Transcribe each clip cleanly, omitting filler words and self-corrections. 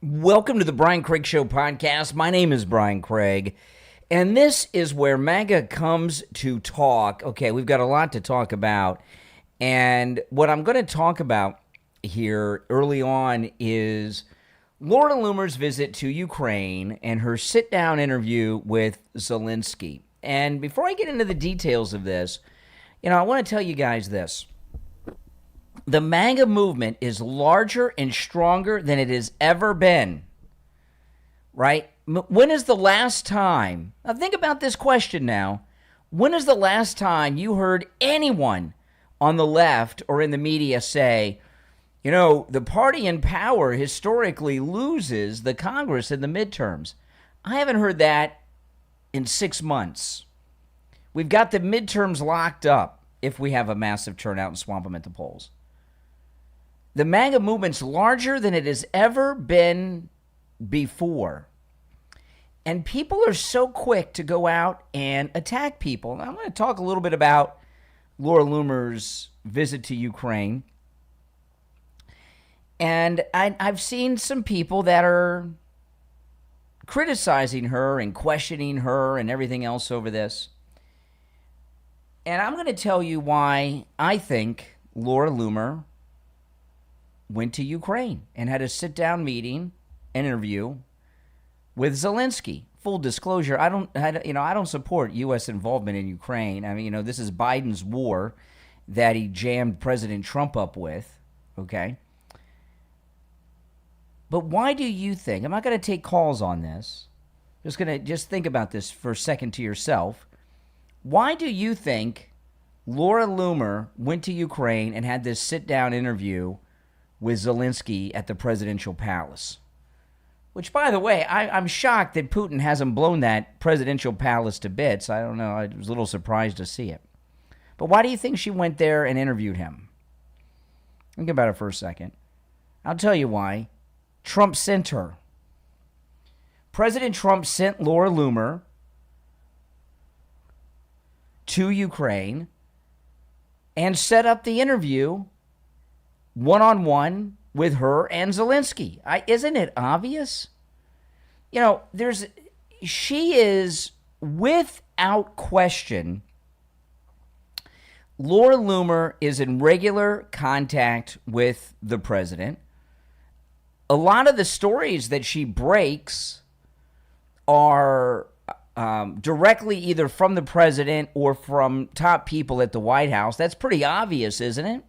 Welcome to the Brian Craig Show podcast. My name is Brian Craig, and this is where MAGA comes to talk. Okay, we've got a lot to talk about, and what I'm going to talk about here early on is Laura Loomer's visit to Ukraine and her sit-down interview with Zelenskyy. And before I get into the details of this, I want to tell you guys this. The MAGA movement is larger and stronger than it has ever been, right? When is the last time, now think about this question now, when is the last time you heard anyone on the left or in the media say, the party in power historically loses the Congress in the midterms? I haven't heard that in 6 months. We've got the midterms locked up if we have a massive turnout and swamp them at the polls. The MAGA movement's larger than it has ever been before. And people are so quick to go out and attack people. And I'm going to talk a little bit about Laura Loomer's visit to Ukraine. And I've seen some people that are criticizing her and questioning her and everything else over this. And I'm going to tell you why I think Laura Loomer went to Ukraine and had a sit-down meeting, an interview with Zelenskyy. Full disclosure, I don't support U.S. involvement in Ukraine. I mean, this is Biden's war that he jammed President Trump up with, okay? But why do you think, I'm not going to take calls on this, just think about this for a second to yourself. Why do you think Laura Loomer went to Ukraine and had this sit-down interview with Zelenskyy at the presidential palace? Which, by the way, I'm shocked that Putin hasn't blown that presidential palace to bits. I don't know. I was a little surprised to see it. But why do you think she went there and interviewed him? Think about it for a second. I'll tell you why. Trump sent her. President Trump sent Laura Loomer to Ukraine and set up the interview one-on-one with her and Zelenskyy. Isn't it obvious? She is, without question, Laura Loomer is in regular contact with the president. A lot of the stories that she breaks are directly either from the president or from top people at the White House. That's pretty obvious, isn't it?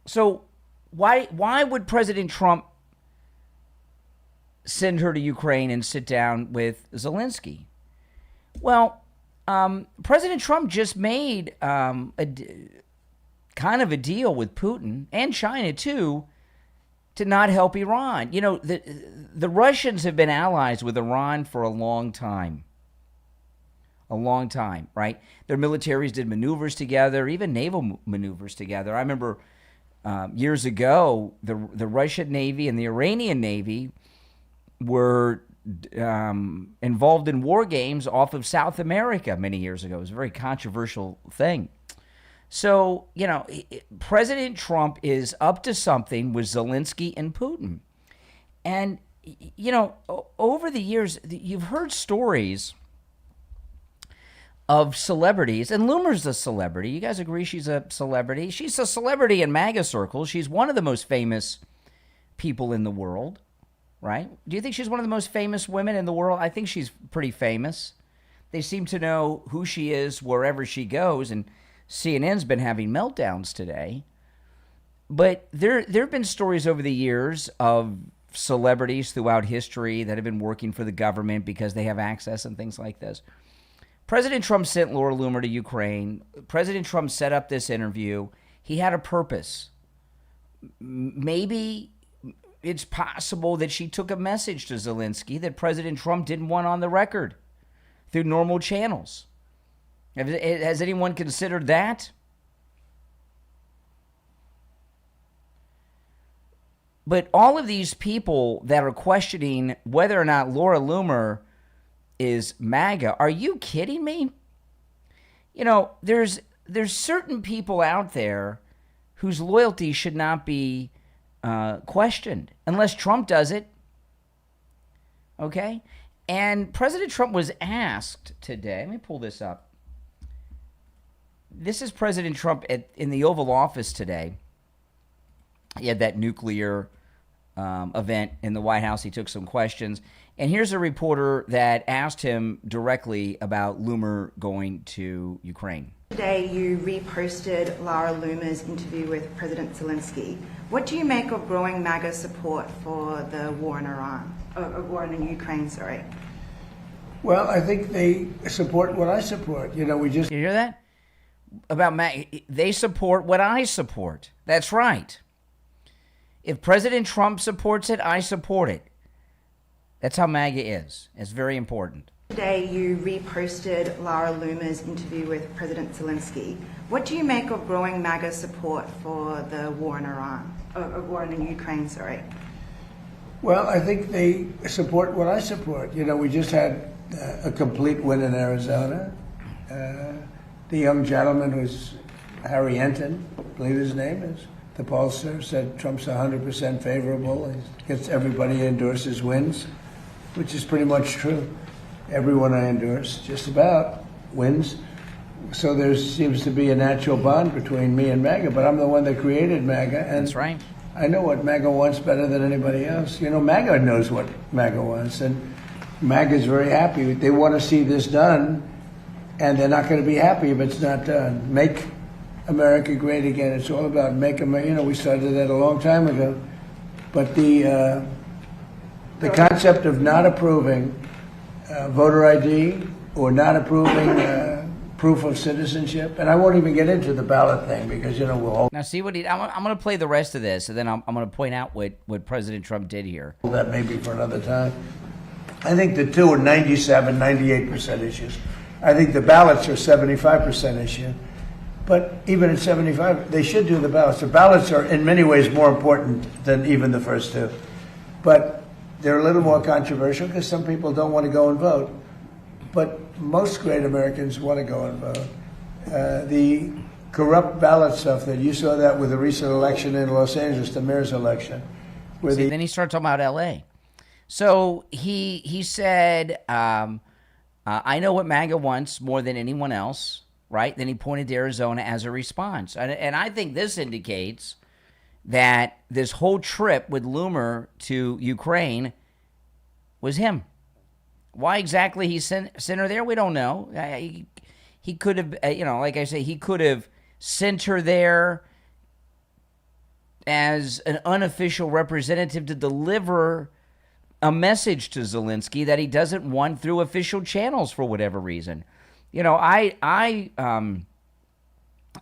So why would President Trump send her to Ukraine and sit down with Zelenskyy? Well, President Trump just made kind of a deal with Putin and China too to not help Iran. The Russians have been allies with Iran for a long time. A long time, right? Their militaries did maneuvers together, even naval maneuvers together. I remember years ago, the Russian Navy and the Iranian Navy were involved in war games off of South America many years ago. It was a very controversial thing. So, President Trump is up to something with Zelenskyy and Putin. And, over the years, you've heard stories of celebrities, and Loomer's a celebrity. You guys agree she's a celebrity? She's a celebrity in MAGA circles. She's one of the most famous people in the world, right? Do you think she's one of the most famous women in the world? I think she's pretty famous. They seem to know who she is wherever she goes, and CNN's been having meltdowns today. But there have been stories over the years of celebrities throughout history that have been working for the government because they have access and things like this. President Trump sent Laura Loomer to Ukraine. President Trump set up this interview. He had a purpose. Maybe it's possible that she took a message to Zelenskyy that President Trump didn't want on the record through normal channels. Has anyone considered that? But all of these people that are questioning whether or not Laura Loomer is MAGA, are you kidding me? There's certain people out there whose loyalty should not be questioned unless Trump does it. Okay? And President Trump was asked today, let me pull this up. This is President Trump in the Oval Office today. He had that nuclear event in the White House. He took some questions. And here's a reporter that asked him directly about Loomer going to Ukraine. Today you reposted Laura Loomer's interview with President Zelenskyy. What do you make of growing MAGA support for the war in war in Ukraine, sorry? Well, I think they support what I support. You know, we just... You hear that? About MAGA, they support what I support. That's right. If President Trump supports it, I support it. That's how MAGA is. It's very important. Today you reposted Laura Loomer's interview with President Zelenskyy. What do you make of growing MAGA support for the war in war in Ukraine, sorry? Well, I think they support what I support. You know, we just had a complete win in Arizona. The young gentleman was Harry Enton, I believe his name is. The pollster said Trump's 100% favorable. He gets everybody he endorses wins, which is pretty much true. Everyone I endorse just about wins. So there seems to be a natural bond between me and MAGA, but I'm the one that created MAGA. And that's right. I know what MAGA wants better than anybody else. You know, MAGA knows what MAGA wants, and MAGA is very happy. They want to see this done, and they're not going to be happy if it's not done. Make America great again. It's all about make America. You know, we started that a long time ago. But the concept of not approving voter ID or not approving proof of citizenship, and I won't even get into the ballot thing because, you know, we'll all... Now, see what I'm going to play the rest of this, and then I'm going to point out what President Trump did here. That may be for another time. I think the two are 97, 98% issues. I think the ballots are 75% issue. But even at 75, they should do the ballots. The ballots are in many ways more important than even the first two. But they're a little more controversial because some people don't want to go and vote. But most great Americans want to go and vote. The corrupt ballot stuff that you saw that with the recent election in Los Angeles, the mayor's election. Then he started talking about L.A. So he said, I know what MAGA wants more than anyone else. Right? Then he pointed to Arizona as a response. And I think this indicates that this whole trip with Loomer to Ukraine was him. Why exactly he sent her there, we don't know. He could have, like I say, he could have sent her there as an unofficial representative to deliver a message to Zelenskyy that he doesn't want through official channels for whatever reason. You know, I am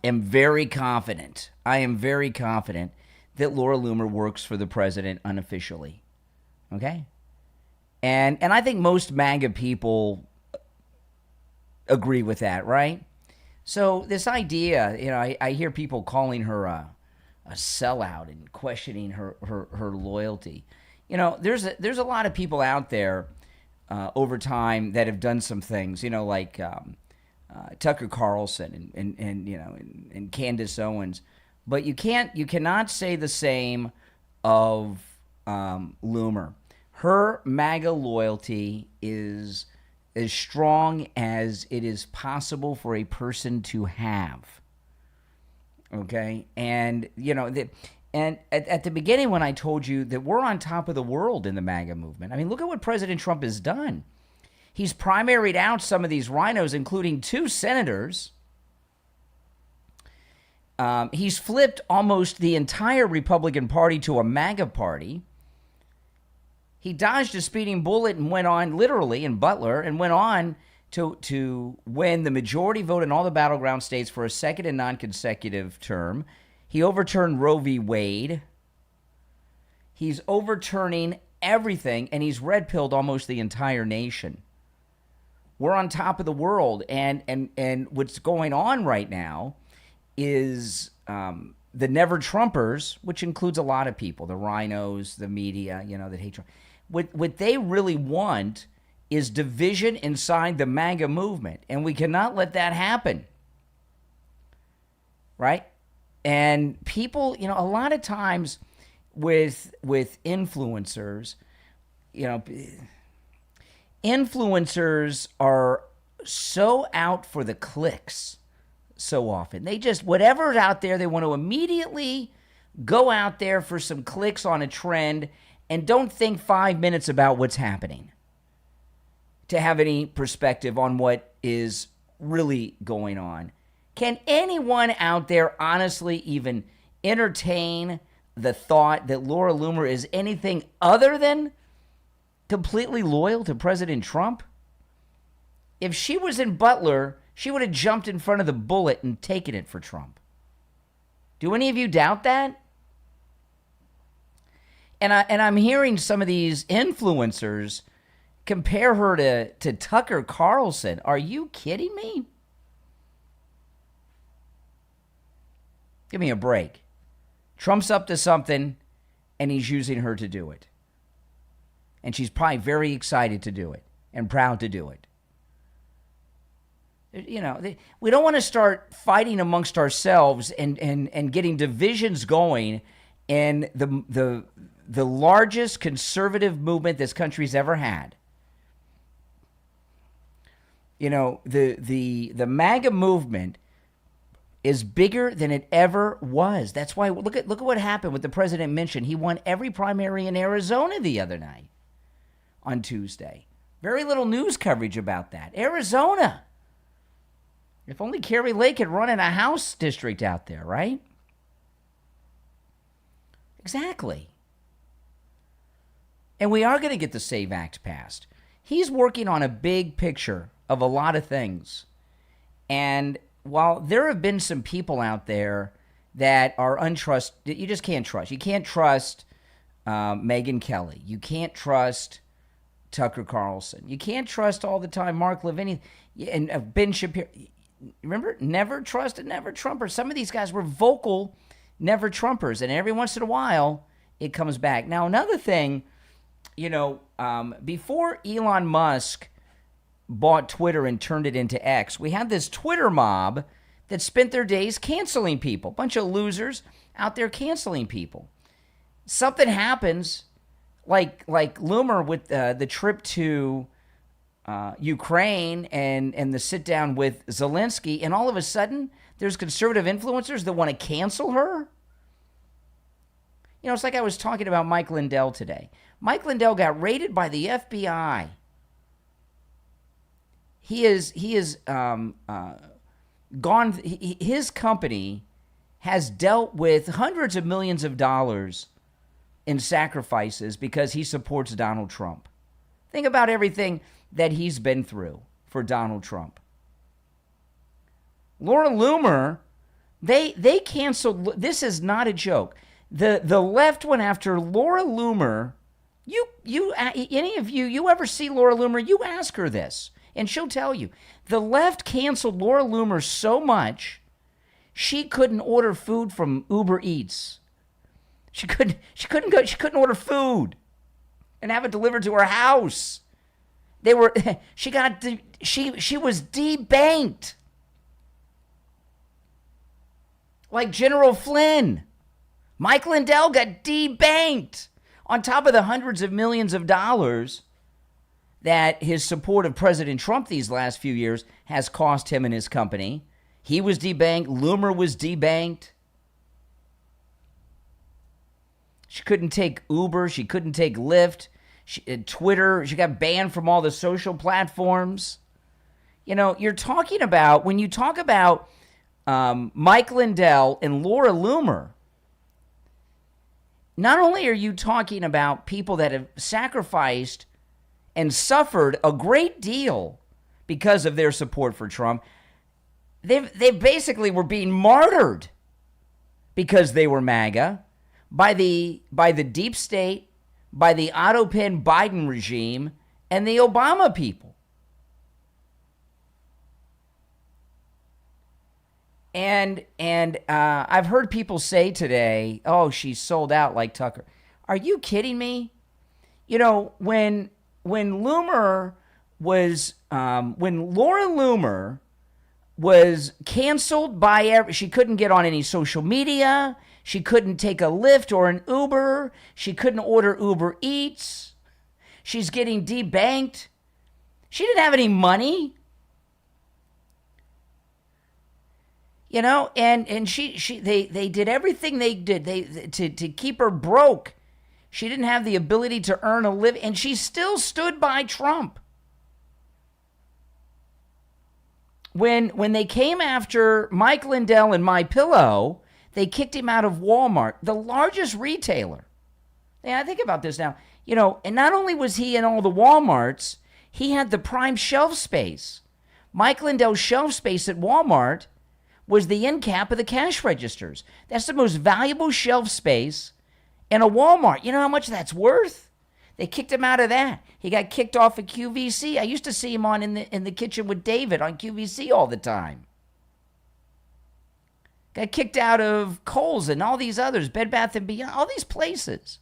very confident. I am very confident that Laura Loomer works for the president unofficially. Okay? And I think most MAGA people agree with that, right? So this idea, you know, I hear people calling her a sellout and questioning her loyalty. You know, there's a lot of people out there over time that have done some things, you know, like Tucker Carlson and Candace Owens, but you cannot say the same of Loomer. Her MAGA loyalty is as strong as it is possible for a person to have. Okay, and you know and at the beginning when I told you that we're on top of the world in the MAGA movement, I mean, look at what President Trump has done. He's primaried out some of these rhinos, including 2 senators. He's flipped almost the entire Republican Party to a MAGA party. He dodged a speeding bullet and went on, literally, in Butler, and went on to win the majority vote in all the battleground states for a second and non-consecutive term. He overturned Roe v. Wade. He's overturning everything, and he's red-pilled almost the entire nation. We're on top of the world, and what's going on right now is the Never Trumpers, which includes a lot of people, the rhinos, the media, you know, that hate Trump. What they really want is division inside the MAGA movement, and we cannot let that happen, right? And people, you know, a lot of times with influencers, you know, influencers are so out for the clicks so often. They just, whatever's out there, they want to immediately go out there for some clicks on a trend and don't think 5 minutes about what's happening to have any perspective on what is really going on. Can anyone out there honestly even entertain the thought that Laura Loomer is anything other than completely loyal to President Trump? If she was in Butler, she would have jumped in front of the bullet and taken it for Trump. Do any of you doubt that? And I'm hearing some of these influencers compare her to Tucker Carlson. Are you kidding me? Give me a break. Trump's up to something, and he's using her to do it. And she's probably very excited to do it and proud to do it. You know, we don't want to start fighting amongst ourselves and getting divisions going in the largest conservative movement this country's ever had. You know, the MAGA movement is bigger than it ever was. That's why look at what happened with the president mentioned. He won every primary in Arizona the other night on Tuesday. Very little news coverage about that. Arizona. If only Carrie Lake had run in a House district out there, right? Exactly. And we are going to get the SAVE Act passed. He's working on a big picture of a lot of things. And while there have been some people out there that are untrusted, you just can't trust. You can't trust Megyn Kelly. You can't trust Tucker Carlson. You can't trust all the time Mark Levin and Ben Shapiro. Remember, never trust a never Trumper. Some of these guys were vocal never Trumpers, and every once in a while it comes back. Now, another thing, you know, before Elon Musk bought Twitter and turned it into X, we had this Twitter mob that spent their days canceling people. Bunch of losers out there canceling people. Something happens, like Loomer with the trip to Ukraine and the sit down with Zelenskyy, and all of a sudden there's conservative influencers that want to cancel her. You know, it's like I was talking about Mike Lindell today. Mike Lindell got raided by the FBI. He is gone. His company has dealt with hundreds of millions of dollars in sacrifices because he supports Donald Trump. Think about everything that he's been through for Donald Trump. Laura Loomer, they canceled. This is not a joke. The left went after Laura Loomer. Any of you ever see Laura Loomer? You ask her this, and she'll tell you. The left canceled Laura Loomer so much, she couldn't order food from Uber Eats. She couldn't order food and have it delivered to her house. She was debanked. Like General Flynn. Mike Lindell got debanked on top of the hundreds of millions of dollars that his support of President Trump these last few years has cost him and his company. He was debanked. Loomer was debanked. She couldn't take Uber. She couldn't take Lyft. Twitter. She got banned from all the social platforms. You know, you're talking about, when you talk about Mike Lindell and Laura Loomer, not only are you talking about people that have sacrificed and suffered a great deal because of their support for Trump, they basically were being martyred because they were MAGA by the deep state, by the Otto Penn Biden regime, and the Obama people. And I've heard people say today, "Oh, she's sold out like Tucker." Are you kidding me? You know, when Laura Loomer was canceled by she couldn't get on any social media. She couldn't take a Lyft or an Uber. She couldn't order Uber Eats. She's getting debanked. She didn't have any money. You know, and they did everything they did to keep her broke. She didn't have the ability to earn a living, and she still stood by Trump. When they came after Mike Lindell and MyPillow, they kicked him out of Walmart, the largest retailer. Yeah, I think about this now. You know, and not only was he in all the Walmarts, he had the prime shelf space. Mike Lindell's shelf space at Walmart was the end cap of the cash registers. That's the most valuable shelf space in a Walmart. You know how much that's worth? They kicked him out of that. He got kicked off of QVC. I used to see him on in the kitchen with David on QVC all the time. Got kicked out of Kohl's and all these others, Bed Bath & Beyond, all these places.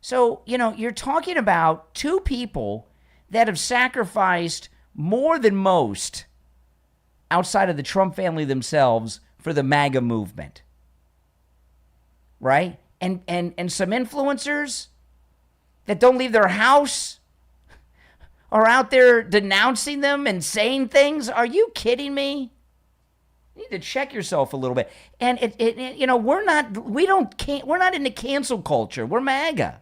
So, you know, you're talking about two people that have sacrificed more than most outside of the Trump family themselves for the MAGA movement. Right? And some influencers that don't leave their house are out there denouncing them and saying things. Are you kidding me? You need to check yourself a little bit. And you know, we're not into cancel culture. We're MAGA.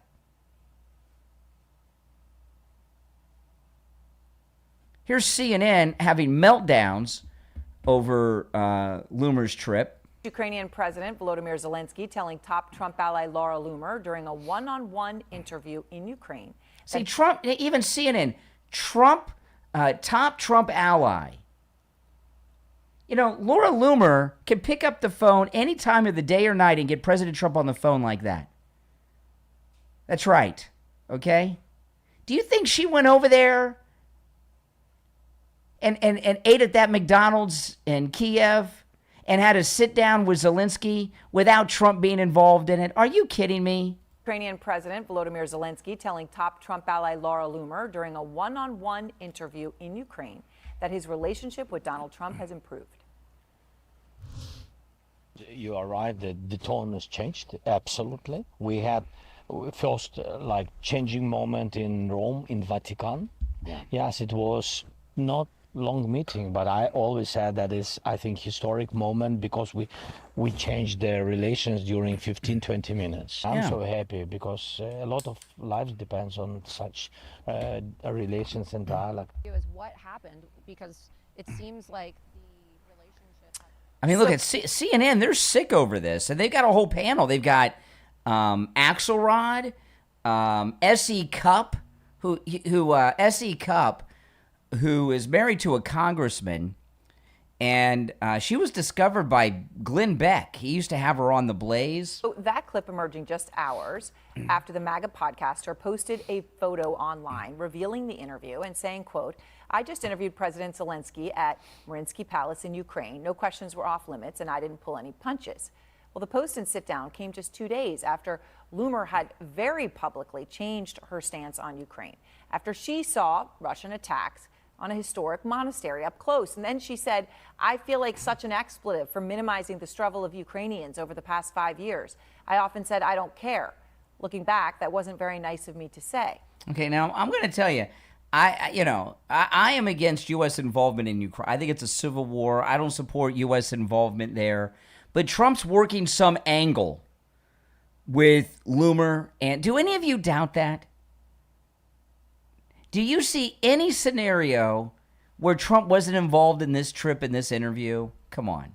Here's CNN having meltdowns over Loomer's trip. Ukrainian President Volodymyr Zelenskyy telling top Trump ally Laura Loomer during a one-on-one interview in Ukraine. See, Trump, even CNN, top Trump ally. You know, Laura Loomer can pick up the phone any time of the day or night and get President Trump on the phone like that. That's right, okay? Do you think she went over there and ate at that McDonald's in Kyiv and had to sit down with Zelenskyy without Trump being involved in it? Are you kidding me? Ukrainian President Volodymyr Zelenskyy telling top Trump ally Laura Loomer during a one-on-one interview in Ukraine that his relationship with Donald Trump has improved. You are right, the tone has changed, absolutely. We had first changing moment in Rome, in Vatican. Yeah. Yes, it was not long meeting, but I always said that is, I think, historic moment because we changed the relations during 15-20 minutes. I'm so happy because a lot of lives depends on such relations and dialogue. Is what happened, because it seems like the relationship. I mean, look at CNN. They're sick over this, and they've got a whole panel. They've got Axelrod, S.E. Cupp, S.E. Cupp, who is married to a congressman, and she was discovered by Glenn Beck. He used to have her on The Blaze. So that clip emerging just hours after the MAGA podcaster posted a photo online revealing the interview and saying, quote, "I just interviewed President Zelenskyy at Mariinsky Palace in Ukraine. No questions were off limits, and I didn't pull any punches." Well, the post and sit down came just 2 days after Loomer had very publicly changed her stance on Ukraine, after she saw Russian attacks on a historic monastery up close. And then she said, "I feel like such an expletive for minimizing the struggle of Ukrainians over the past 5 years. I often said, I don't care. Looking back, that wasn't very nice of me to say." Okay, now I'm going to tell you, I am against U.S. involvement in Ukraine. I think it's a civil war. I don't support U.S. involvement there. But Trump's working some angle with Loomer. And do any of you doubt that? Do you see any scenario where Trump wasn't involved in this trip, in this interview? Come on.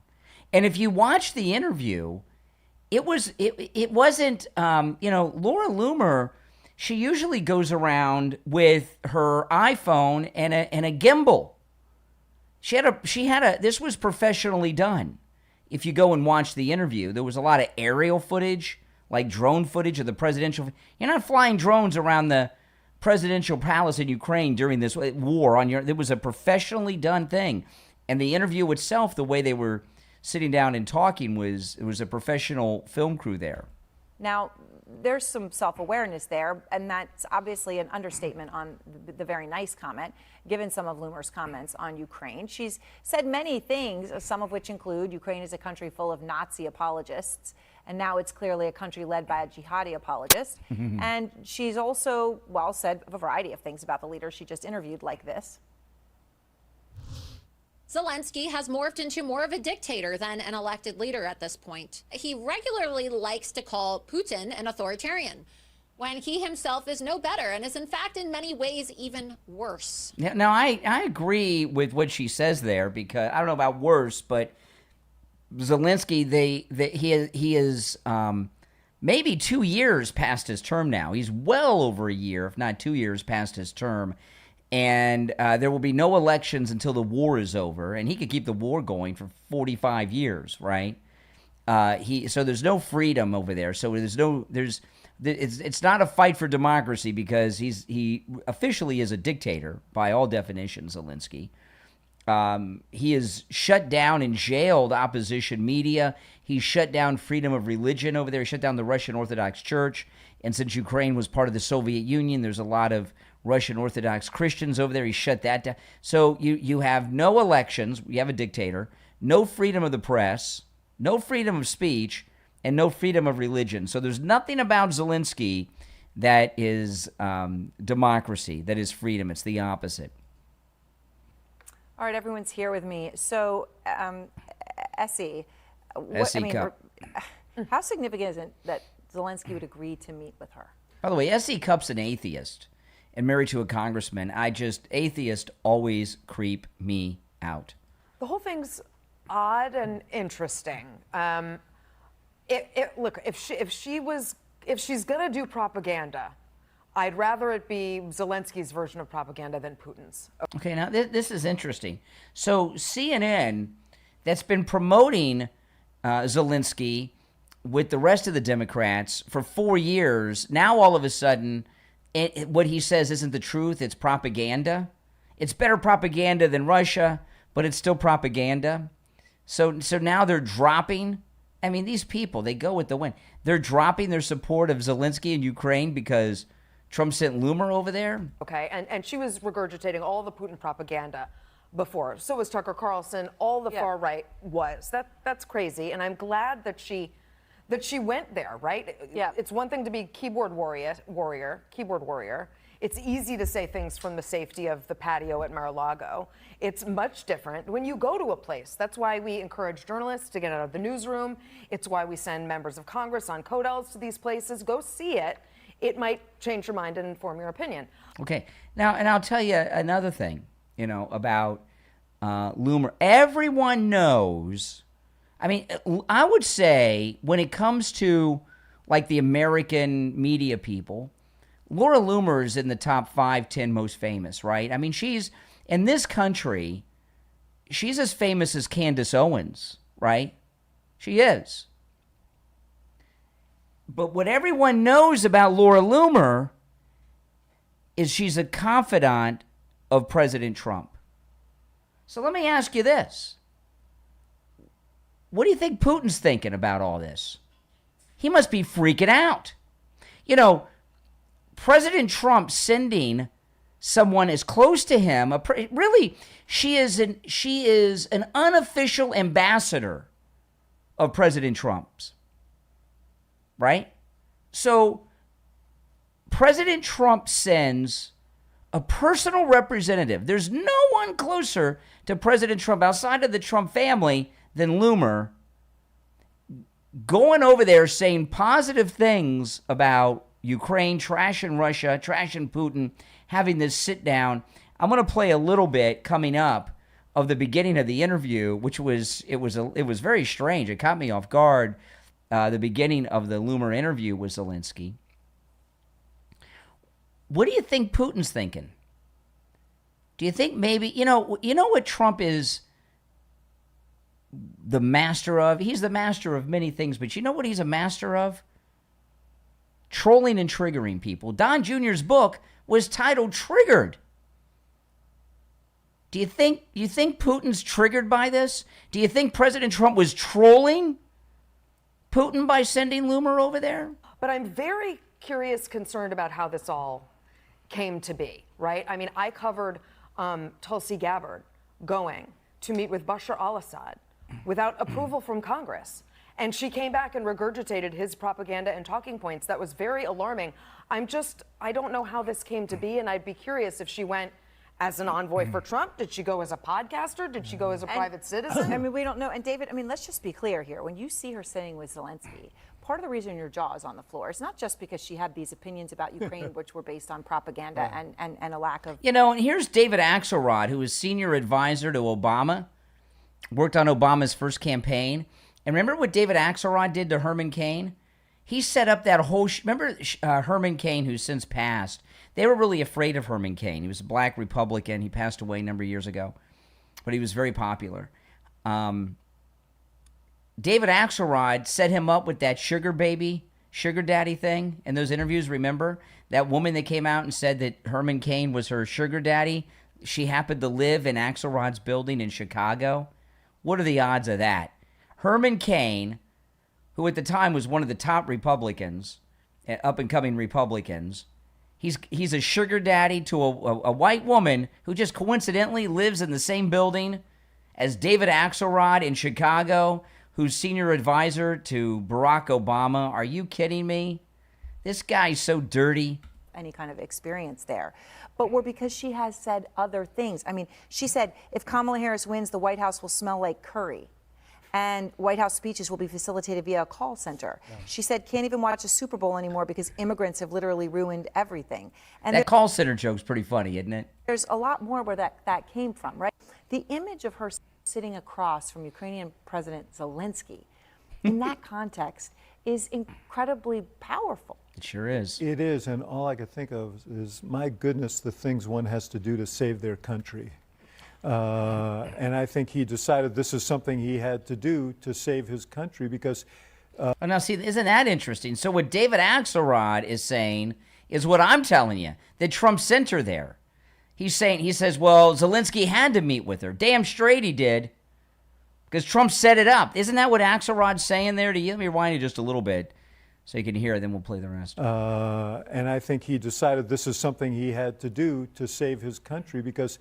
And if you watch the interview, it wasn't, Laura Loomer, she usually goes around with her iPhone and a gimbal. This was professionally done. If you go and watch the interview, there was a lot of aerial footage, like drone footage of the presidential. You're not flying drones around the presidential palace in Ukraine during this war it was a professionally done thing. And the interview itself, the way they were sitting down and talking, was a professional film crew there. Now, there's some self-awareness there, and that's obviously an understatement on the very nice comment, given some of Loomer's comments on Ukraine. She's said many things, some of which include Ukraine is a country full of Nazi apologists, and now it's clearly a country led by a jihadi apologist. And she's also, well, said a variety of things about the leader she just interviewed, like this. Zelenskyy has morphed into more of a dictator than an elected leader at this point. He regularly likes to call Putin an authoritarian, when he himself is no better and is in fact in many ways even worse. Now, I agree with what she says there, because I don't know about worse, but Zelenskyy, he is maybe 2 years past his term now. He's well over a year, if not 2 years past his term. And there will be no elections until the war is over, and he could keep the war going for 45 years, right? So there's no freedom over there. So it's not a fight for democracy, because he officially is a dictator by all definitions. Zelenskyy. He has shut down and jailed opposition media. He's shut down freedom of religion over there. He shut down the Russian Orthodox Church. And since Ukraine was part of the Soviet Union, there's a lot of Russian Orthodox Christians over there. He shut that down. So you have no elections. You have a dictator. No freedom of the press. No freedom of speech. And no freedom of religion. So there's nothing about Zelenskyy that is democracy, that is freedom. It's the opposite. All right, everyone's here with me. So, Essie, how significant is it that Zelenskyy would agree to meet with her? By the way, S.E. Cupp's an atheist and married to a congressman. Atheists always creep me out. The whole thing's odd and interesting. Look, if she's gonna do propaganda, I'd rather it be Zelenskyy's version of propaganda than Putin's. Okay, now this is interesting. So CNN, that's been promoting Zelenskyy with the rest of the Democrats for 4 years, now all of a sudden, what he says isn't the truth, it's propaganda. It's better propaganda than Russia, but it's still propaganda. So now they're dropping. I mean, these people, they go with the wind. They're dropping their support of Zelenskyy in Ukraine because Trump sent Loomer over there. Okay, and she was regurgitating all the Putin propaganda before. So was Tucker Carlson. All the far right was. That's crazy, and I'm glad that she went there. Right? Yeah. It's one thing to be keyboard warrior. It's easy to say things from the safety of the patio at Mar-a-Lago. It's much different when you go to a place. That's why we encourage journalists to get out of the newsroom. It's why we send members of Congress on codels to these places. Go see it. It might change your mind and inform your opinion. Okay. Now, and I'll tell you another thing, about Loomer. Everyone knows. I mean, I would say when it comes to like the American media people, Laura Loomer is in the top 5, 10 most famous, right? I mean, she's in this country, she's as famous as Candace Owens, right? She is. But what everyone knows about Laura Loomer is she's a confidant of President Trump. So let me ask you this. What do you think Putin's thinking about all this? He must be freaking out. President Trump sending someone as close to him, she is an unofficial ambassador of President Trump's. Right? So President Trump sends a personal representative. There's no one closer to President Trump outside of the Trump family than Loomer, going over there saying positive things about Ukraine, trashing Russia, trashing Putin, having this sit down. I'm going to play a little bit coming up of the beginning of the interview, which was very strange. It caught me off guard. The beginning of the Loomer interview with Zelenskyy. What do you think Putin's thinking? Do you think maybe, you know what Trump is the master of? He's the master of many things, but you know what he's a master of? Trolling and triggering people. Don Jr.'s book was titled Triggered. Do you think Putin's triggered by this? Do you think President Trump was trolling Putin by sending Loomer over there? But I'm very curious, concerned about how this all came to be, right? I mean, I covered Tulsi Gabbard going to meet with Bashar al-Assad without approval from Congress. And she came back and regurgitated his propaganda and talking points. That was very alarming. I don't know how this came to be, and I'd be curious if she went as an envoy for Trump. Did she go as a podcaster? Did she go as a private citizen? I mean, we don't know. And David, I mean, let's just be clear here. When you see her sitting with Zelensky, part of the reason your jaw is on the floor is not just because she had these opinions about Ukraine, which were based on propaganda and a lack of... You know, and here's David Axelrod, who was senior advisor to Obama, worked on Obama's first campaign. And remember what David Axelrod did to Herman Cain? He set up that whole... remember Herman Cain, who's since passed? They were really afraid of Herman Cain. He was a black Republican. He passed away a number of years ago. But he was very popular. David Axelrod set him up with that sugar daddy thing in those interviews, remember? That woman that came out and said that Herman Cain was her sugar daddy. She happened to live in Axelrod's building in Chicago. What are the odds of that? Herman Cain, who at the time was one of the top Republicans, up-and-coming Republicans, he's a sugar daddy to a white woman who just coincidentally lives in the same building as David Axelrod in Chicago, who's senior advisor to Barack Obama. Are you kidding me? This guy's so dirty. Any kind of experience there. But because she has said other things. I mean, she said, if Kamala Harris wins, the White House will smell like curry. And White House speeches will be facilitated via a call center. Yeah. She said, can't even watch a Super Bowl anymore because immigrants have literally ruined everything. And that call center joke's pretty funny, isn't it? There's a lot more where that came from, right? The image of her sitting across from Ukrainian President Zelenskyy in that context is incredibly powerful. It sure is. It is, and all I could think of is, my goodness, the things one has to do to save their country. And I think he decided this is something he had to do to save his country because... now, see, isn't that interesting? So what David Axelrod is saying is what I'm telling you, that Trump sent her there. He says, well, Zelenskyy had to meet with her. Damn straight he did, because Trump set it up. Isn't that what Axelrod's saying there to you? Let me rewind you just a little bit so you can hear it, then we'll play the rest. And I think he decided this is something he had to do to save his country because...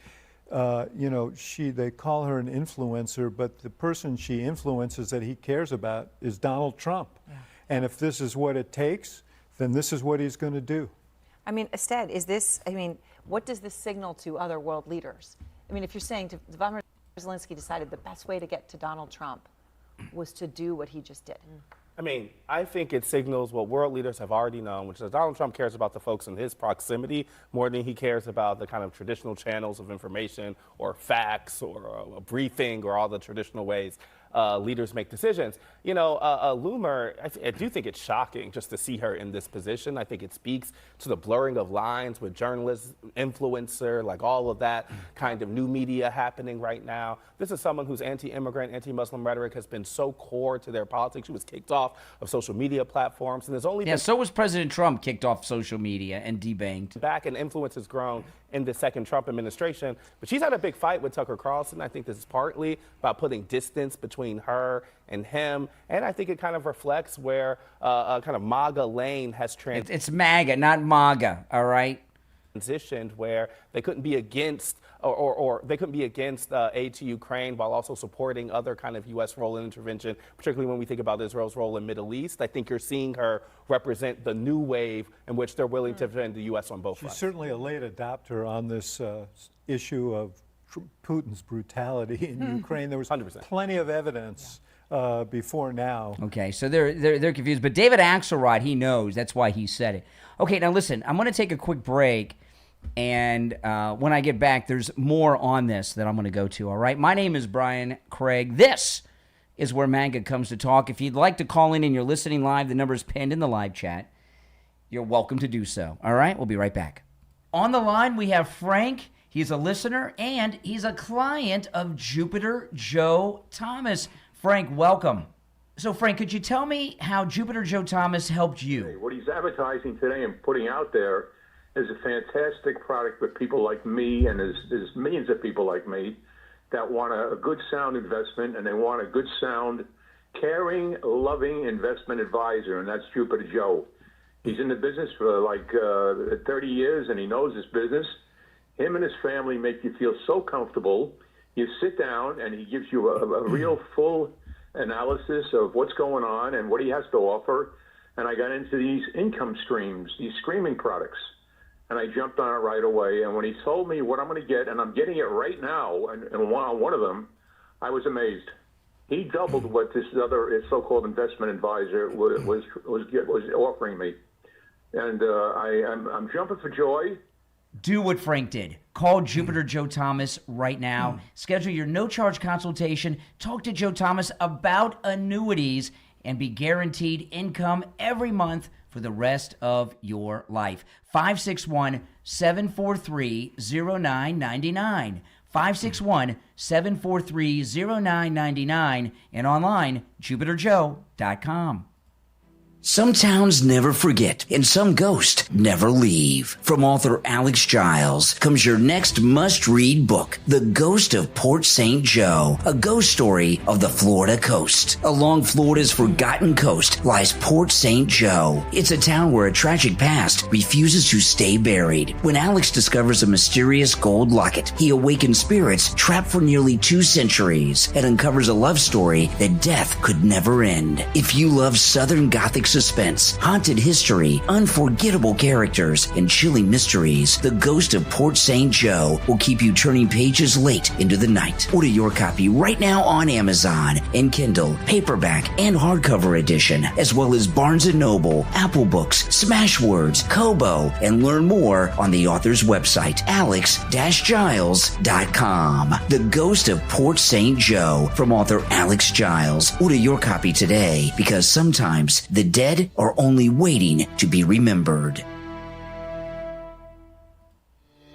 you know, they call her an influencer, but the person she influences that he cares about is Donald Trump. Yeah. And if this is what it takes, then this is what he's going to do. I mean, Estelle, what does this signal to other world leaders? I mean, if you're saying Volodymyr Zelenskyy decided the best way to get to Donald Trump was to do what he just did. I mean, I think it signals what world leaders have already known, which is Donald Trump cares about the folks in his proximity more than he cares about the kind of traditional channels of information or facts or a briefing or all the traditional ways leaders make decisions. You know, Loomer, I do think it's shocking just to see her in this position. I think it speaks to the blurring of lines with journalists, influencer, like all of that kind of new media happening right now. This is someone whose anti-immigrant, anti-Muslim rhetoric has been so core to their politics. She was kicked off of social media platforms, and there's only been... so was President Trump kicked off social media and debanked. Back, and influence has grown in the second Trump administration. But she's had a big fight with Tucker Carlson. I think this is partly about putting distance between her and him. And I think it kind of reflects where a kind of MAGA lane has It's MAGA, not MAGA, all right? Transitioned where they couldn't be against or they couldn't be against aid to Ukraine while also supporting other kind of U.S. role in intervention, particularly when we think about Israel's role in Middle East. I think you're seeing her represent the new wave in which they're willing to defend the U.S. on both fronts. She's certainly a late adopter on this issue of Putin's brutality in Ukraine. There was 100%. Plenty of evidence before now. Okay, so they're confused. But David Axelrod, he knows. That's why he said it. Okay, now listen, I'm going to take a quick break. And when I get back, there's more on this that I'm going to go to, all right? My name is Brian Craig. This is where MAGA comes to talk. If you'd like to call in and you're listening live, the number is pinned in the live chat. You're welcome to do so, all right? We'll be right back. On the line, we have Frank. He's a listener, and he's a client of Jupiter Joe Thomas. Frank, welcome. So, Frank, could you tell me how Jupiter Joe Thomas helped you? What he's advertising today and putting out there is a fantastic product for people like me, and there's millions of people like me that want a good, sound investment, and they want a good, sound, caring, loving investment advisor, and that's Jupiter Joe. He's in the business for like 30 years, and he knows his business. Him and his family make you feel so comfortable. You sit down, and he gives you a real full analysis of what's going on and what he has to offer. And I got into these income streams, these streaming products, and I jumped on it right away. And when he told me what I'm going to get, and I'm getting it right now, and on one of them, I was amazed. He doubled what this other so-called investment advisor was offering me, and I'm jumping for joy. Do what Frank did. Call Jupiter Joe Thomas right now. Schedule your no-charge consultation. Talk to Joe Thomas about annuities and be guaranteed income every month for the rest of your life. 561-743-0999. 561-743-0999 and online, jupiterjoe.com. Some towns never forget, and some ghosts never leave. From author Alex Giles comes your next must-read book, The Ghost of Port St. Joe, a ghost story of the Florida coast. Along Florida's forgotten coast lies Port St. Joe. It's a town where a tragic past refuses to stay buried. When Alex discovers a mysterious gold locket, he awakens spirits trapped for nearly 2 centuries and uncovers a love story that death could never end. If you love Southern Gothic suspense, haunted history, unforgettable characters, and chilling mysteries, The Ghost of Port St. Joe will keep you turning pages late into the night. Order your copy right now on Amazon and Kindle, paperback, and hardcover edition, as well as Barnes & Noble, Apple Books, Smashwords, Kobo, and learn more on the author's website, alex-giles.com. The Ghost of Port St. Joe from author Alex Giles. Order your copy today, because sometimes the dead are only waiting to be remembered.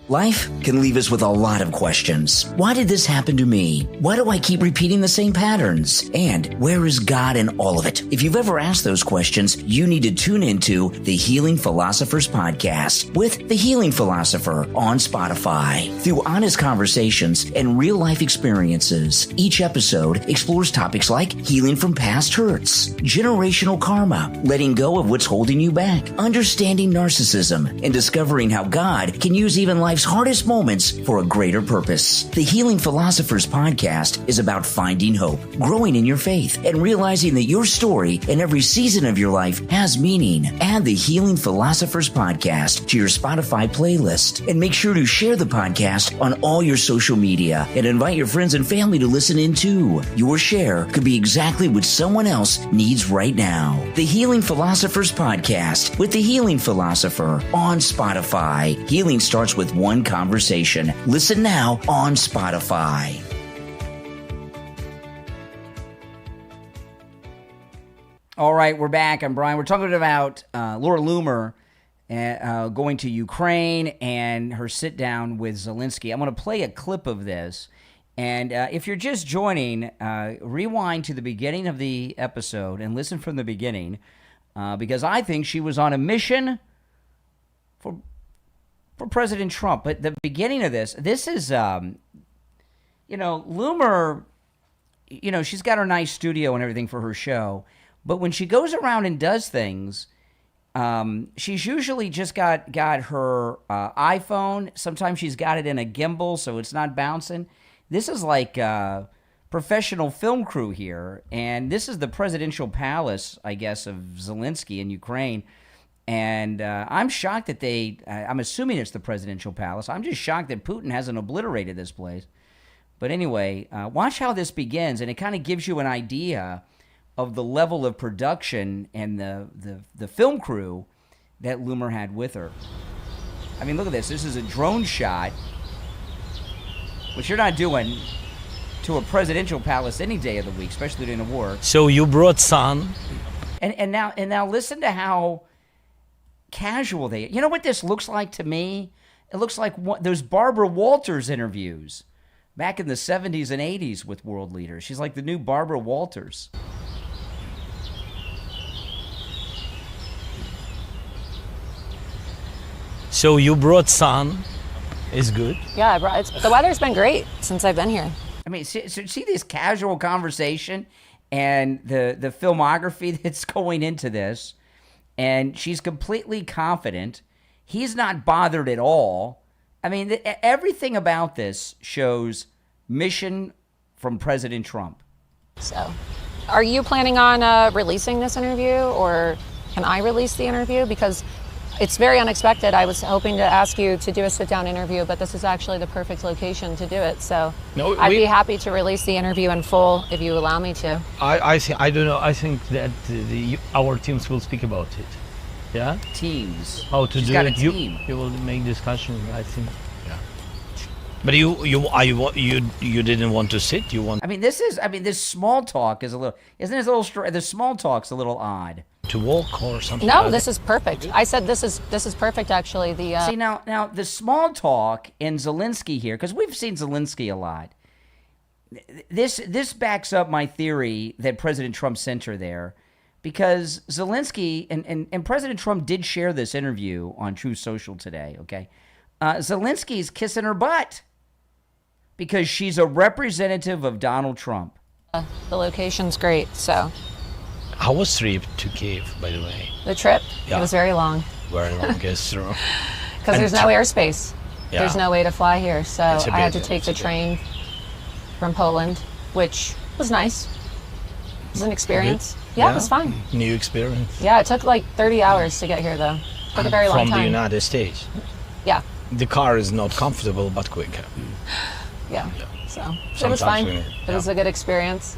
Life can leave us with a lot of questions. Why did this happen to me? Why do I keep repeating the same patterns? And where is God in all of it? If you've ever asked those questions, you need to tune into the Healing Philosophers Podcast with The Healing Philosopher on Spotify. Through honest conversations and real-life experiences, each episode explores topics like healing from past hurts, generational karma, letting go of what's holding you back, understanding narcissism, and discovering how God can use even life's hardest moments for a greater purpose. The Healing Philosophers Podcast is about finding hope, growing in your faith, and realizing that your story and every season of your life has meaning. Add the Healing Philosophers Podcast to your Spotify playlist, and make sure to share the podcast on all your social media and invite your friends and family to listen in too. Your share could be exactly what someone else needs right now. The Healing Philosophers Podcast with the Healing Philosopher on Spotify. Healing starts with one conversation. Listen now on Spotify. All right, we're back. I'm Brian. We're talking about Laura Loomer going to Ukraine and her sit down with Zelenskyy. I'm going to play a clip of this. And if you're just joining, rewind to the beginning of the episode and listen from the beginning, because I think she was on a mission for President Trump. But the beginning of this is, Loomer, she's got her nice studio and everything for her show. But when she goes around and does things, she's usually just got her iPhone. Sometimes she's got it in a gimbal, so it's not bouncing. This is like a professional film crew here. And this is the presidential palace, I guess, of Zelenskyy in Ukraine. And I'm shocked that I'm assuming it's the presidential palace. I'm just shocked that Putin hasn't obliterated this place. But anyway, watch how this begins, and it kind of gives you an idea of the level of production and the film crew that Loomer had with her. I mean, look at this. This is a drone shot, which you're not doing to a presidential palace any day of the week, especially during the war. So you brought sun. And now listen to how casual they. You know what this looks like to me? It looks like those Barbara Walters interviews back in the 70s and 80s with world leaders. She's like the new Barbara Walters. So you brought sun. Is good. Yeah, the weather's been great since I've been here. I mean, see this casual conversation and the filmography that's going into this. and she's completely confident. He's not bothered at all. I mean, everything about this shows mission from President Trump. So, are you planning on releasing this interview, or can I release the interview? Because it's very unexpected. I was hoping to ask you to do a sit-down interview, but this is actually the perfect location to do it. So I'd be happy to release the interview in full if you allow me to. I don't know. I think that our teams will speak about it. Yeah. Teams. How to She's do got it? a team. You will make discussion. I think. Yeah. But you didn't want to sit. You want. I mean, this small talk is a little. Isn't it a little? The small talk's a little odd. To walk or something? No, this is perfect. I said this is perfect, actually. See, now the small talk in Zelenskyy here, because we've seen Zelenskyy a lot. This backs up my theory that President Trump sent her there, because Zelenskyy and President Trump did share this interview on Truth Social today. Okay, Zelensky's kissing her butt because she's a representative of Donald Trump. The location's great, so. How was the trip to Kyiv, by the way? The trip? Yeah. It was very long. Very long, yes, true. Because there's no airspace. Yeah. There's no way to fly here, so I had to bit, take the train from Poland, which was nice. It was an experience. Yeah, it was fun. New experience. Yeah, it took like 30 hours to get here, though. It took a very long time. From the United States. Yeah. The car is not comfortable, but quicker. Yeah. So it was fine. It was a good experience.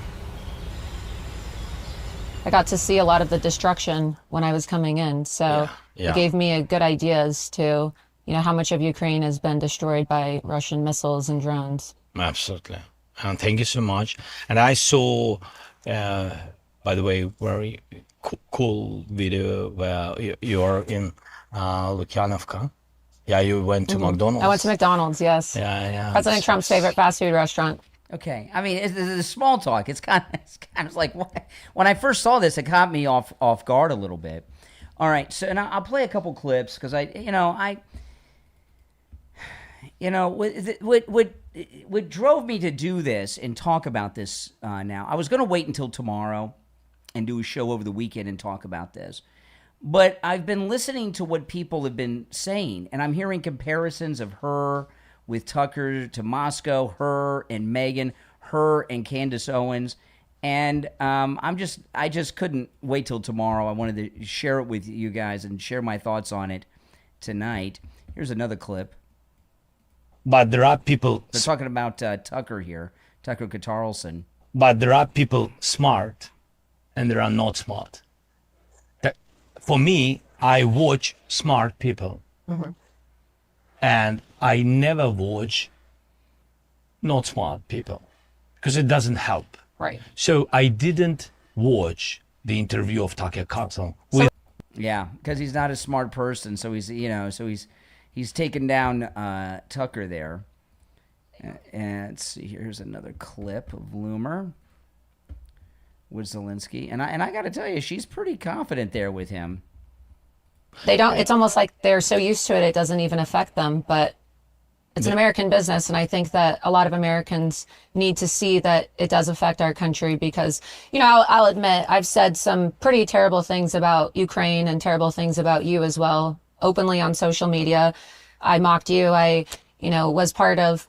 I got to see a lot of the destruction when I was coming in, so it gave me a good idea as to, how much of Ukraine has been destroyed by Russian missiles and drones. Absolutely. And thank you so much. And I saw, by the way, very cool video where you're in Lukyanovka. Yeah, you went to McDonald's. I went to McDonald's, yes. Yeah. President Trump's favorite fast food restaurant. Okay, I mean, it's the small talk. It's kind of like when I first saw this, it caught me off guard a little bit. All right, so and I'll play a couple clips because what drove me to do this and talk about this now. I was going to wait until tomorrow and do a show over the weekend and talk about this, but I've been listening to what people have been saying, and I'm hearing comparisons of her with Tucker to Moscow, her and Meghan, her and Candace Owens, and I just couldn't wait till tomorrow. I wanted to share it with you guys and share my thoughts on it tonight. Here's another clip. But there are people. They're talking about Tucker here, Tucker Carlson. But there are people smart, and there are not smart. For me, I watch smart people. Mm-hmm. And I never watch not smart people because it doesn't help. Right. So I didn't watch the interview of Tucker Carlson. Yeah, because he's not a smart person. So he's taken down Tucker there. And let's see, here's another clip of Loomer with Zelenskyy, and I got to tell you, she's pretty confident there with him. They don't. It's almost like they're so used to it, it doesn't even affect them. But it's an American business, and I think that a lot of Americans need to see that it does affect our country because, I'll admit, I've said some pretty terrible things about Ukraine and terrible things about you as well, openly on social media. I mocked you. I, was part of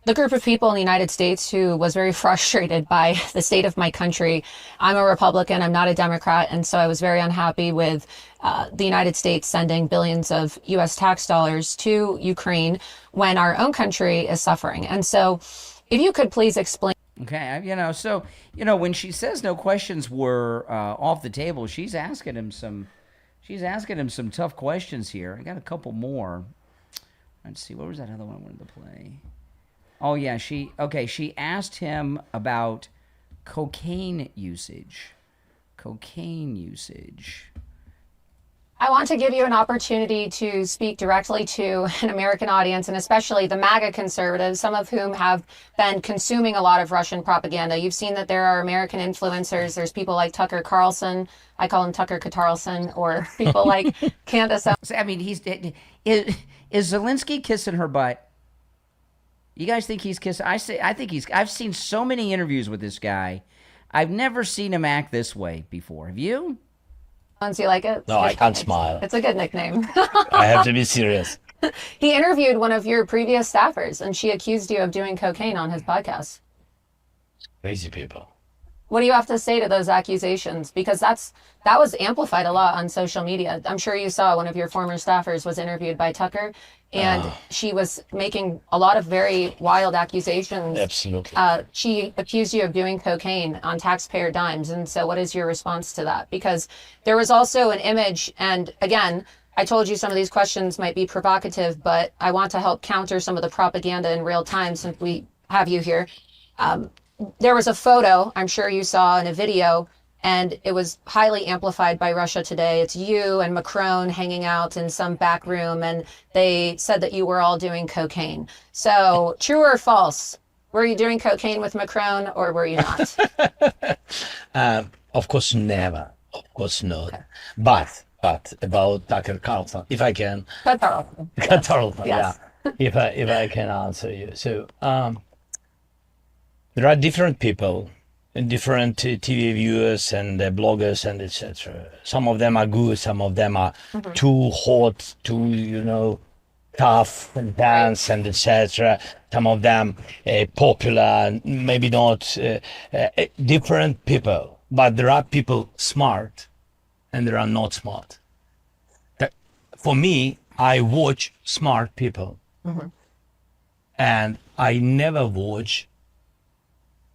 the group of people in the United States who was very frustrated by the state of my country. I'm a Republican, I'm not a Democrat, and so I was very unhappy with the United States sending billions of U.S. tax dollars to Ukraine when our own country is suffering. And so if you could please explain. Okay, when she says no questions were off the table, she's asking him some tough questions here. I got a couple more. Let's see, what was that other one I wanted to play? Oh, yeah, she asked him about cocaine usage. I want to give you an opportunity to speak directly to an American audience, and especially the MAGA conservatives, some of whom have been consuming a lot of Russian propaganda. You've seen that there are American influencers. There's people like Tucker Carlson. I call him Tucker Carlson, or people like Candace. I mean, is Zelenskyy kissing her butt? You guys think he's kissing? I've seen so many interviews with this guy. I've never seen him act this way before. Have you? You like it? No, I can't smile. It's a good nickname. I have to be serious. He interviewed one of your previous staffers, and she accused you of doing cocaine on his podcast. Crazy people. What do you have to say to those accusations? Because that was amplified a lot on social media. I'm sure you saw one of your former staffers was interviewed by Tucker, and she was making a lot of very wild accusations. Absolutely. She accused you of doing cocaine on taxpayer dimes. And so what is your response to that? Because there was also an image, and again, I told you some of these questions might be provocative, but I want to help counter some of the propaganda in real time since we have you here. There was a photo, I'm sure you saw in a video, and it was highly amplified by Russia Today. It's you and Macron hanging out in some back room, and they said that you were all doing cocaine. So, true or false? Were you doing cocaine with Macron, or were you not? Of course, never. Of course not. Okay. But about Tucker Carlson, if I can. Carlson. Carlson, yes. Yeah. If I can answer you. So, there are different people, and different TV viewers and bloggers and etc. Some of them are good, some of them are too hot, too tough and dance and etc. Some of them popular, maybe not. Different people, but there are people smart, and there are not smart. For me, I watch smart people, and I never watch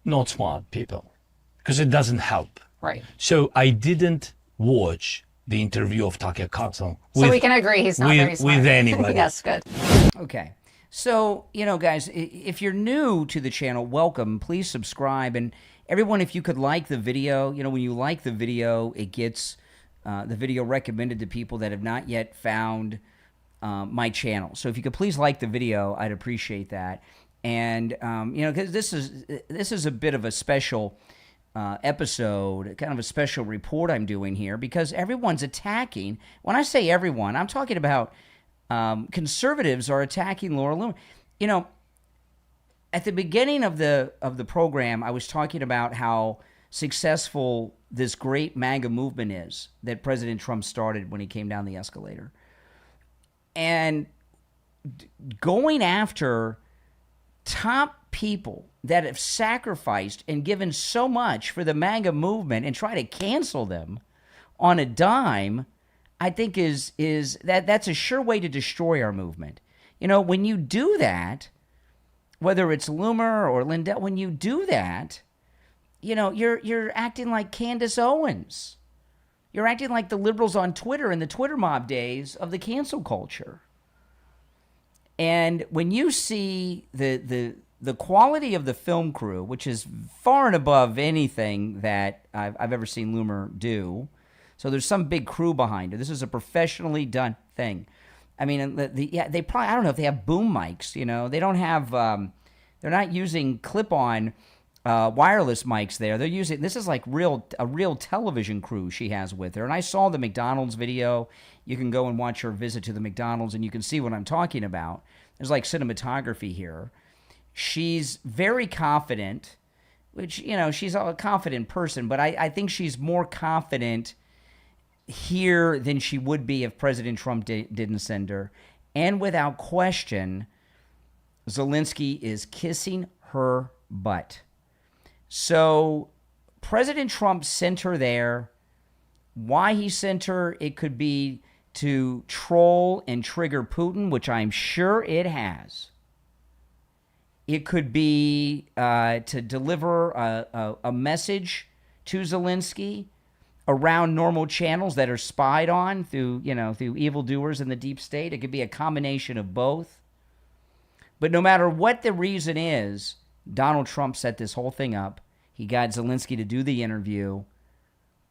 not smart people, because it doesn't help. Right. So I didn't watch the interview of Tucker Carlson. So we can agree he's not very smart. With anybody. Yes, good. Okay. So, guys, if you're new to the channel, welcome. Please subscribe. And everyone, if you could like the video, when you like the video, it gets the video recommended to people that have not yet found my channel. So if you could please like the video, I'd appreciate that. And, because this is a bit of a special episode, kind of a special report I'm doing here, because everyone's attacking. When I say everyone, I'm talking about conservatives are attacking Laura Loomer. At the beginning of the program, I was talking about how successful this great MAGA movement is that President Trump started when he came down the escalator. And going after top people that have sacrificed and given so much for the MAGA movement and try to cancel them on a dime, I think that's a sure way to destroy our movement. When you do that, whether it's Loomer or Lindell, when you do that, you're acting like Candace Owens. You're acting like the liberals on Twitter in the Twitter mob days of the cancel culture. And when you see the quality of the film crew, which is far and above anything that I've ever seen Loomer do, so there's some big crew behind it. This is a professionally done thing. I mean, they probably, I don't know if they have boom mics. They don't have. They're not using clip-on wireless mics there. They're using, this is like a real television crew she has with her. And I saw the McDonald's video. You can go and watch her visit to the McDonald's and you can see what I'm talking about. There's like cinematography here. She's very confident, which, she's a confident person, but I think she's more confident here than she would be if President Trump didn't send her. And without question, Zelenskyy is kissing her butt. So President Trump sent her there. Why he sent her, it could be to troll and trigger Putin, which I'm sure it has. It could be to deliver a message to Zelenskyy around normal channels that are spied on through evildoers in the deep state. It could be a combination of both. But no matter what the reason is, Donald Trump set this whole thing up. He got Zelenskyy to do the interview.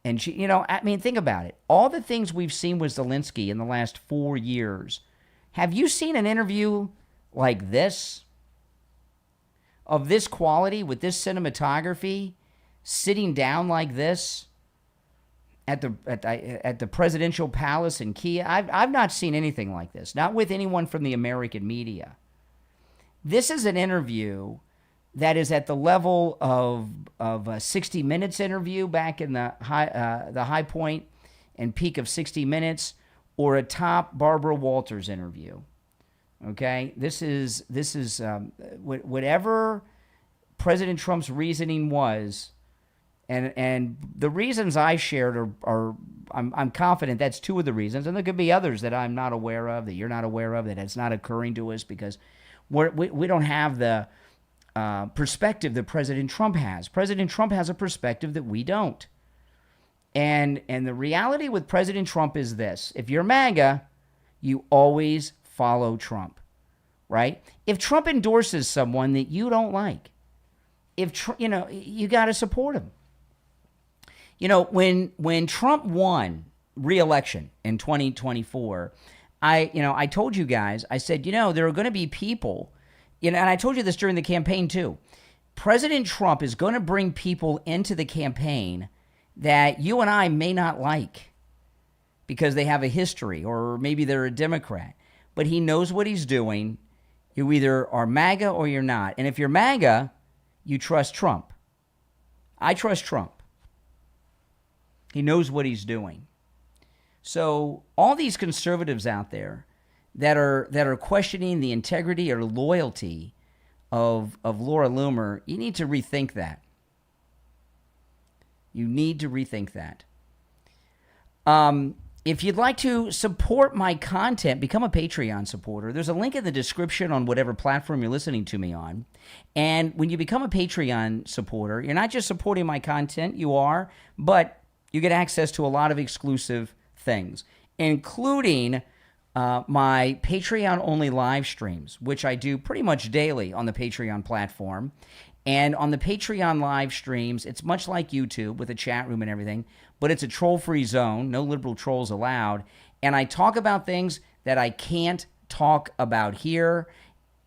And she, think about it. All the things we've seen with Zelenskyy in the last 4 years. Have you seen an interview like this? Of this quality, with this cinematography, sitting down like this at the presidential palace in Kyiv? I've not seen anything like this. Not with anyone from the American media. This is an interview that is at the level of a 60 Minutes interview back in the high point and peak of 60 Minutes or a top Barbara Walters interview. Okay, this is whatever President Trump's reasoning was, and the reasons I shared are I'm confident that's two of the reasons, and there could be others that I'm not aware of, that you're not aware of, that it's not occurring to us because we don't have the perspective that President Trump has. President Trump has a perspective that we don't. And the reality with President Trump is this: if you're MAGA, you always follow Trump, right? If Trump endorses someone that you don't like, you got to support him. When Trump won re-election in 2024, I told you guys, I said, there are going to be people, and I told you this during the campaign too. President Trump is going to bring people into the campaign that you and I may not like because they have a history or maybe they're a Democrat. But he knows what he's doing. You either are MAGA or you're not. And if you're MAGA, you trust Trump. I trust Trump. He knows what he's doing. So all these conservatives out there that are questioning the integrity or loyalty of Laura Loomer, you need to rethink that. You need to rethink that. If you'd like to support my content, become a Patreon supporter. There's a link in the description on whatever platform you're listening to me on. And when you become a Patreon supporter, you're not just supporting my content, you are, but you get access to a lot of exclusive things, including my Patreon-only live streams, which I do pretty much daily on the Patreon platform. And on the Patreon live streams, it's much like YouTube with a chat room and everything, but it's a troll-free zone, no liberal trolls allowed. And I talk about things that I can't talk about here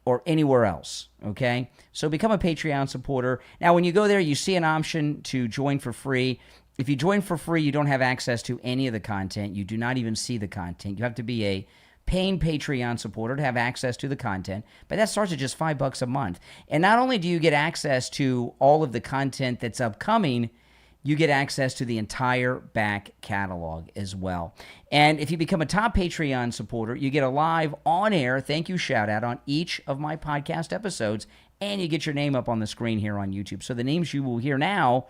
or anywhere else, okay? So become a Patreon supporter. Now, when you go there, you see an option to join for free. If you join for free, you don't have access to any of the content. You do not even see the content. You have to be a paying Patreon supporter to have access to the content, but that starts at just $5 a month. And not only do you get access to all of the content that's upcoming, you get access to the entire back catalog as well. And if you become a top Patreon supporter, you get a live on-air thank you shout-out on each of my podcast episodes, and you get your name up on the screen here on YouTube. So the names you will hear now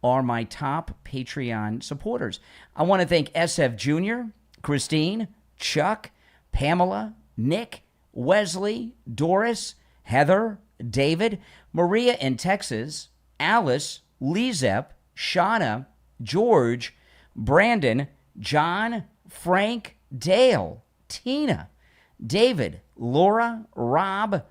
are my top Patreon supporters. I want to thank SF Jr., Christine, Chuck, Pamela, Nick, Wesley, Doris, Heather, David, Maria in Texas, Alice, Lizep, Shauna, George, Brandon, John, Frank, Dale, Tina, David, Laura, Rob,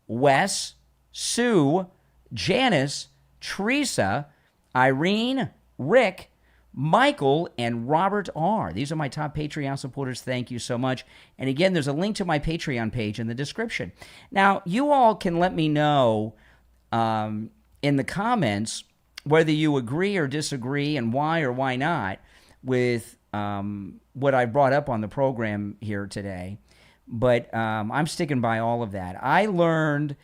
Wes, Sue, Janice, Teresa, Irene, Rick, Michael, and Robert R. These are my top Patreon supporters. Thank you so much. And again, there's a link to my Patreon page in the description. Now, you all can let me know in the comments whether you agree or disagree and why or why not with what I brought up on the program here today. But I'm sticking by all of that. I learned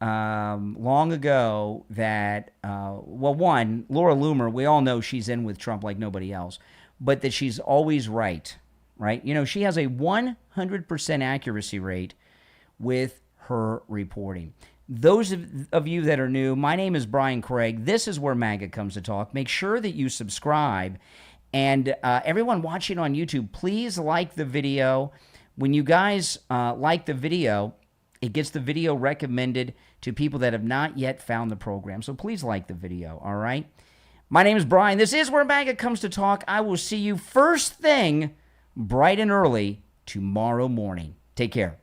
long ago that, one, Laura Loomer, we all know she's in with Trump like nobody else, but that she's always right? She has a 100% accuracy rate with her reporting. Those of you that are new, my name is Brian Craig. This is where MAGA comes to talk. Make sure that you subscribe. And everyone watching on YouTube, please like the video. When you guys like the video, it gets the video recommended to people that have not yet found the program. So please like the video, all right? My name is Brian. This is where MAGA comes to talk. I will see you first thing bright and early tomorrow morning. Take care.